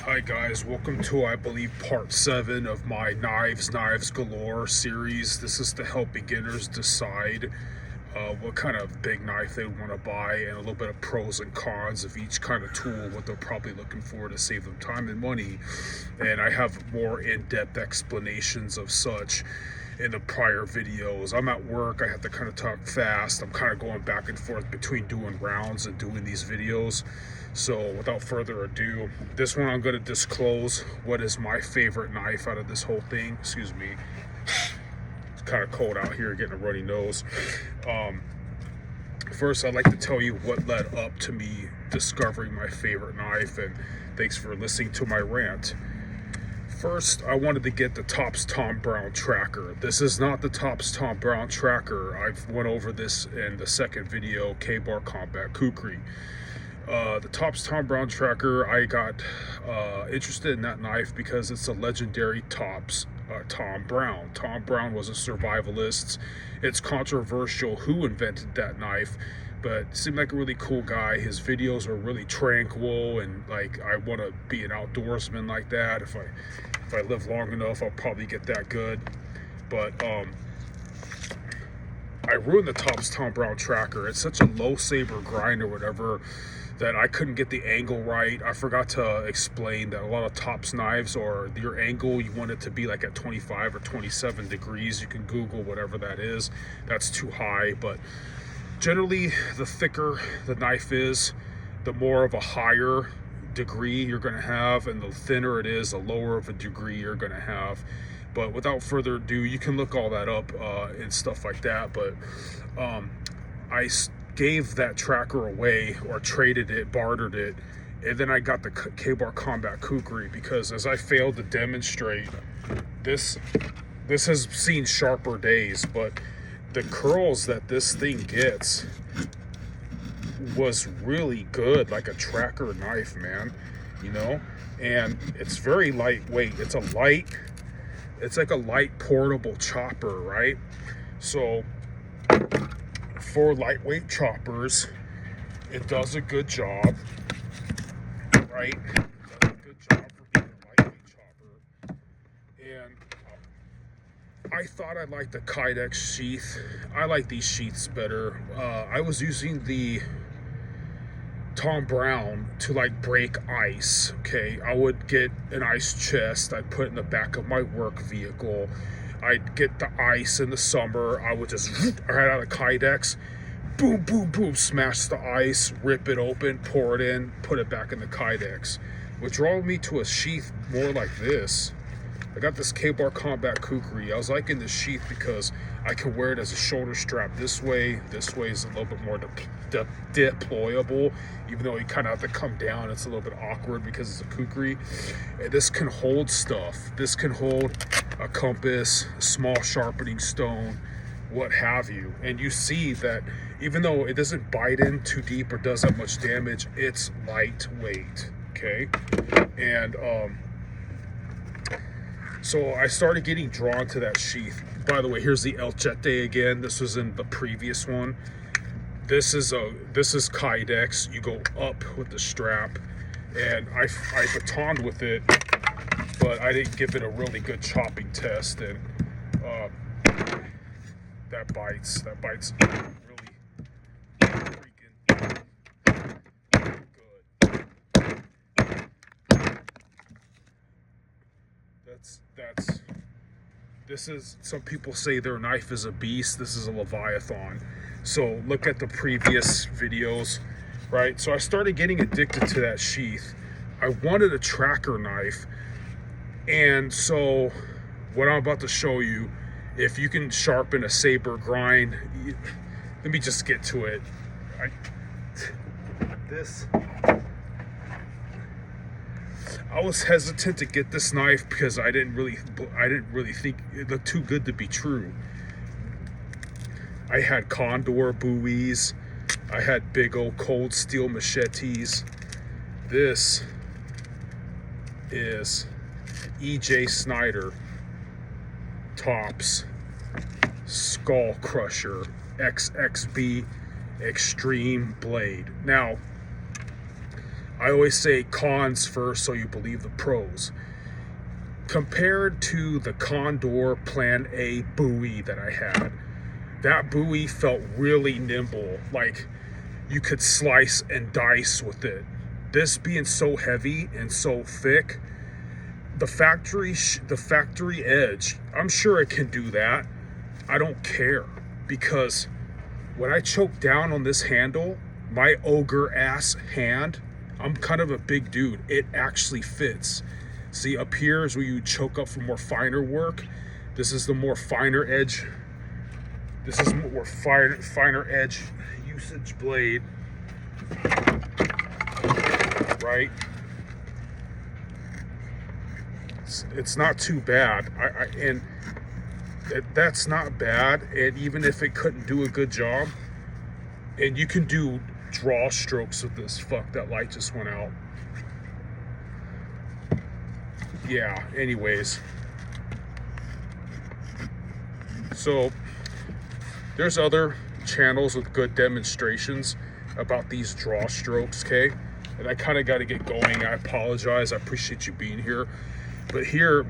Hi guys, welcome to I believe part 7 of my Knives Galore series. This is to help beginners decide what kind of big knife they want to buy and a little bit of pros and cons of each kind of tool, what they're probably looking for to save them time and money. And I have more in-depth explanations of such in the prior videos. I'm at work, I have to kind of talk fast. I'm kind of going back and forth between doing rounds and doing these videos. So without further ado, this one I'm going to disclose what is my favorite knife out of this whole thing. Excuse me. It's kind of cold out here, getting a runny nose. First, I'd like to tell you what led up to me discovering my favorite knife, and thanks for listening to my rant. First, I wanted to get the Tops Tom Brown tracker. This is not the Tops Tom Brown tracker. I've went over this in the second video, K-Bar Combat Kukri. The Tops Tom Brown tracker, I got interested in that knife because it's a legendary Tops Tom Brown. Tom Brown was a survivalist. It's controversial who invented that knife, but seemed like a really cool guy. His videos are really tranquil, and like, I want to be an outdoorsman like that. If I live long enough, I'll probably get that good. But I ruined the Tops Tom Brown tracker. It's such a low saber grind or whatever that I couldn't get the angle right. I forgot to explain that a lot of Tops knives, or your angle, you want it to be like at 25 or 27 degrees. You can Google whatever that is. That's too high, but generally the thicker the knife is, the more of a higher degree you're going to have, and the thinner it is, the lower of a degree you're going to have. But without further ado, you can look all that up and stuff like that. But I gave that tracker away, or traded it, bartered it, and then I got the K-Bar Combat Kukri because, as I failed to demonstrate, this has seen sharper days, but the curls that this thing gets was really good, like a tracker knife, man, you know. And it's very lightweight. It's like a light portable chopper, right? So for lightweight choppers, it does a good job, right? It does a good job for being a lightweight chopper. And I thought I liked the Kydex sheath. I like these sheaths better. I was using the Tom Brown to like break ice. Okay, I would get an ice chest, I'd put it in the back of my work vehicle. I'd get the ice in the summer. I would just right out of Kydex, boom, boom, boom, smash the ice, rip it open, pour it in, put it back in the Kydex, which drove me to a sheath more like this. I got this K-Bar Combat Kukri. I was liking this sheath because I can wear it as a shoulder strap this way. This way is a little bit more deployable, even though you kind of have to come down. It's a little bit awkward because it's a Kukri. And this can hold stuff. This can hold a compass, a small sharpening stone, what have you. And you see that even though it doesn't bite in too deep or does that much damage, it's lightweight, okay? And so I started getting drawn to that sheath. By the way, here's the El Chete again. This was in the previous one. This is Kydex. You go up with the strap, and I batoned with it, but I didn't give it a really good chopping test, and that bites really freaking good. This is, some people say their knife is a beast. This is a Leviathan. So look at the previous videos, right? So I started getting addicted to that sheath. I wanted a tracker knife. And so what I'm about to show you, if you can sharpen a saber grind, let me just get to it. I was hesitant to get this knife because I didn't really think it looked too good to be true. I had Condor buoys. I had big old cold steel machetes. This is E.J. Snyder Tops Skull Crusher XXB Extreme Blade. Now, I always say cons first so you believe the pros. Compared to the Condor Plan A buoy that I had, that buoy felt really nimble, like you could slice and dice with it. This being so heavy and so thick, the factory edge, I'm sure it can do that. I don't care, because when I choke down on this handle, my ogre ass hand, I'm kind of a big dude, it actually fits. See, up here is where you choke up for more finer work. This is the more finer edge. This is more finer edge usage blade, right? It's not too bad. That's not bad. And even if it couldn't do a good job, and you can do draw strokes with this. Fuck, that light just went out. Yeah, anyways. So there's other channels with good demonstrations about these draw strokes, okay? And I kind of got to get going. I apologize. I appreciate you being here. But here,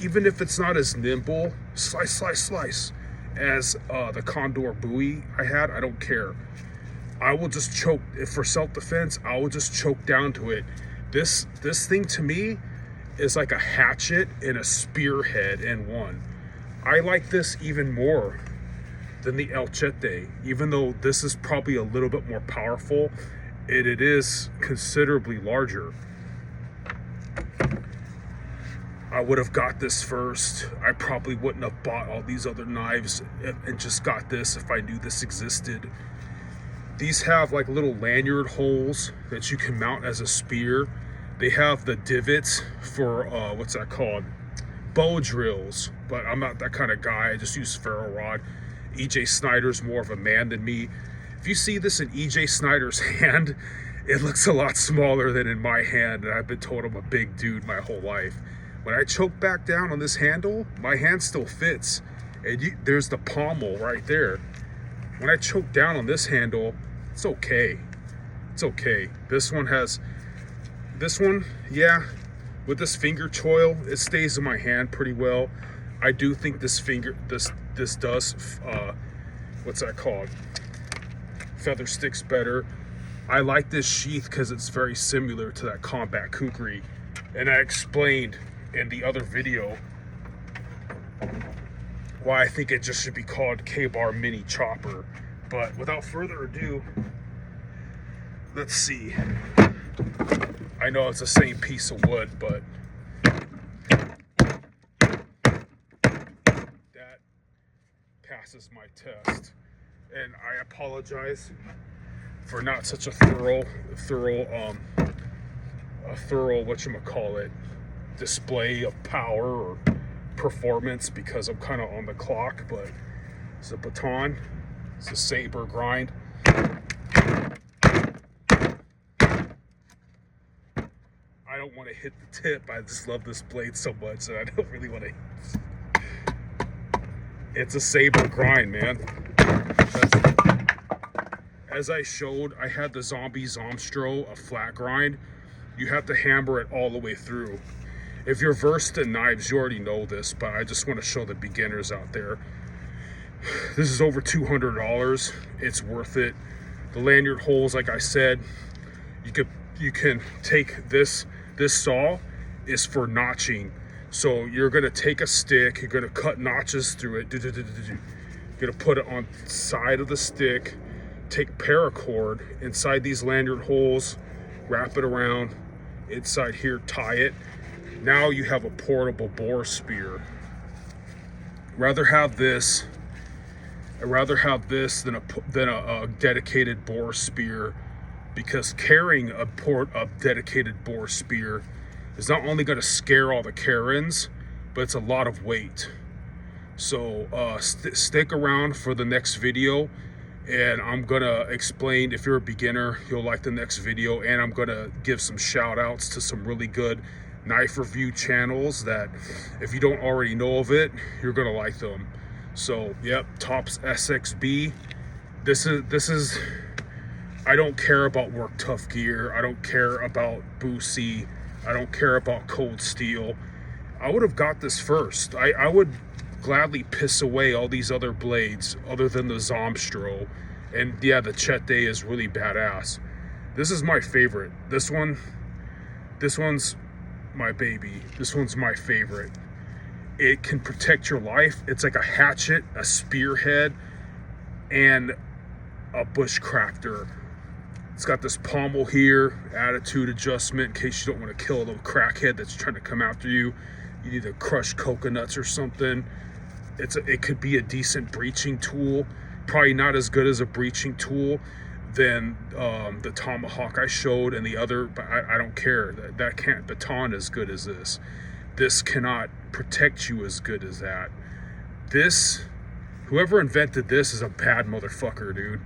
even if it's not as nimble, slice, as the Condor buoy I had, I don't care. I will just choke. If for self-defense, I will just choke down to it. This thing to me is like a hatchet and a spearhead in one. I like this even more than the El Chete, even though this is probably a little bit more powerful, and it is considerably larger. I would have got this first. I probably wouldn't have bought all these other knives and just got this if I knew this existed. These have like little lanyard holes that you can mount as a spear. They have the divots for, what's that called? Bow drills, but I'm not that kind of guy. I just use ferro rod. EJ Snyder's more of a man than me. If you see this in EJ Snyder's hand, it looks a lot smaller than in my hand, and I've been told I'm a big dude my whole life. When I choke back down on this handle, my hand still fits. And there's the pommel right there. When I choke down on this handle, it's okay. It's okay. This one, yeah, with this finger choil, it stays in my hand pretty well. I do think this does, what's that called? Feather sticks better. I like this sheath because it's very similar to that Combat Kukri. And I explained in the other video why I think it just should be called K-Bar Mini Chopper. But without further ado, let's see. I know it's the same piece of wood, but that passes my test. And I apologize for not such a thorough whatchamacallit, display of power or performance, because I'm kind of on the clock. But it's a baton, it's a saber grind. I don't want to hit the tip. I just love this blade so much that I don't really want to. It's a saber grind, man. As I showed, I had the Zombie Zomstro, a flat grind. You have to hammer it all the way through. If you're versed in knives, you already know this, but I just want to show the beginners out there. This is over $200. It's worth it. The lanyard holes, like I said, you can take this saw is for notching. So you're gonna take a stick, you're gonna cut notches through it. You're gonna put it on the side of the stick, take paracord inside these lanyard holes, wrap it around inside here, tie it. Now you have a portable bore spear. I'd rather have this than a dedicated bore spear, because carrying a dedicated bore spear is not only going to scare all the Karens, but it's a lot of weight. So stick around for the next video, and I'm gonna explain. If you're a beginner, you'll like the next video, and I'm gonna give some shout outs to some really good knife review channels that, if you don't already know of it, you're gonna like them. So yep, Tops SXB. This is I don't care about Work Tough Gear. I don't care about Boosie. I don't care about Cold Steel. I would have got this first. I would gladly piss away all these other blades other than the Zomstro. And yeah, the Chete is really badass. This is my favorite. This one's my baby. This one's my favorite. It can protect your life. It's like a hatchet, a spearhead, and a bushcrafter. It's got this pommel here, attitude adjustment in case you don't want to kill a little crackhead that's trying to come after you. You need to crush coconuts or something. It could be a decent breaching tool. Probably not as good as a breaching tool than the tomahawk I showed and the other, but I don't care. That can't baton as good as this. This cannot protect you as good as that. This, whoever invented this is a bad motherfucker, dude.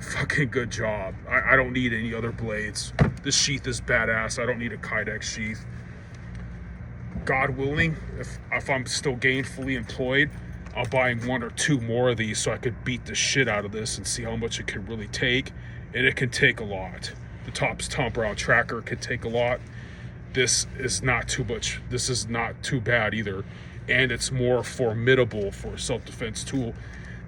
Fucking good job. I don't need any other blades. This sheath is badass. I don't need a Kydex sheath. God willing, if I'm still gainfully employed, I'll buy one or two more of these so I could beat the shit out of this and see how much it can really take. And it can take a lot. The Tom Brown tracker can take a lot. This is not too much. This is not too bad either. And it's more formidable for a self-defense tool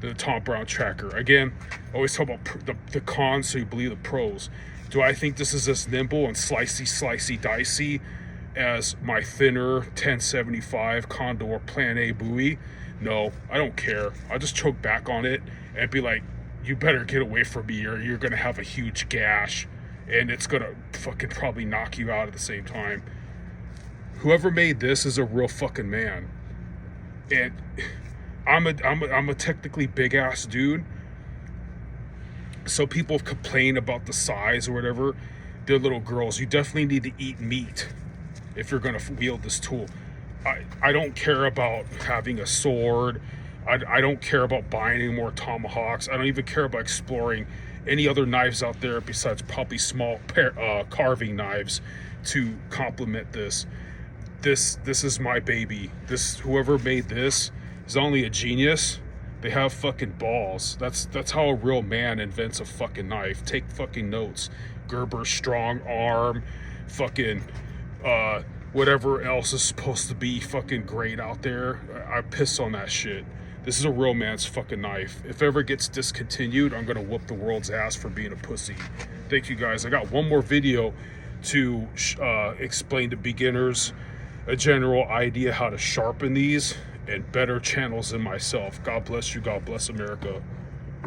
than the Tom Brown tracker. Again, I always talk about the cons so you believe the pros. Do I think this is as nimble and slicey, dicey as my thinner 1075 Condor Plan A buoy? No, I don't care. I'll just choke back on it and be like, you better get away from me or you're gonna have a huge gash and it's gonna fucking probably knock you out at the same time. Whoever made this is a real fucking man. And I'm a technically big ass dude. So people complain about the size or whatever. They're little girls. You definitely need to eat meat if you're gonna wield this tool. I don't care about having a sword. I don't care about buying any more tomahawks. I don't even care about exploring any other knives out there besides probably small carving knives to complement this. This is my baby. Whoever made this is not only a genius, they have fucking balls. That's how a real man invents a fucking knife. Take fucking notes. Gerber strong arm, fucking whatever else is supposed to be fucking great out there. I piss on that shit. This is a real man's fucking knife. If it ever gets discontinued, I'm gonna whoop the world's ass for being a pussy. Thank you guys. I got one more video to explain to beginners a general idea how to sharpen these and better channels than myself. God bless you. God bless America.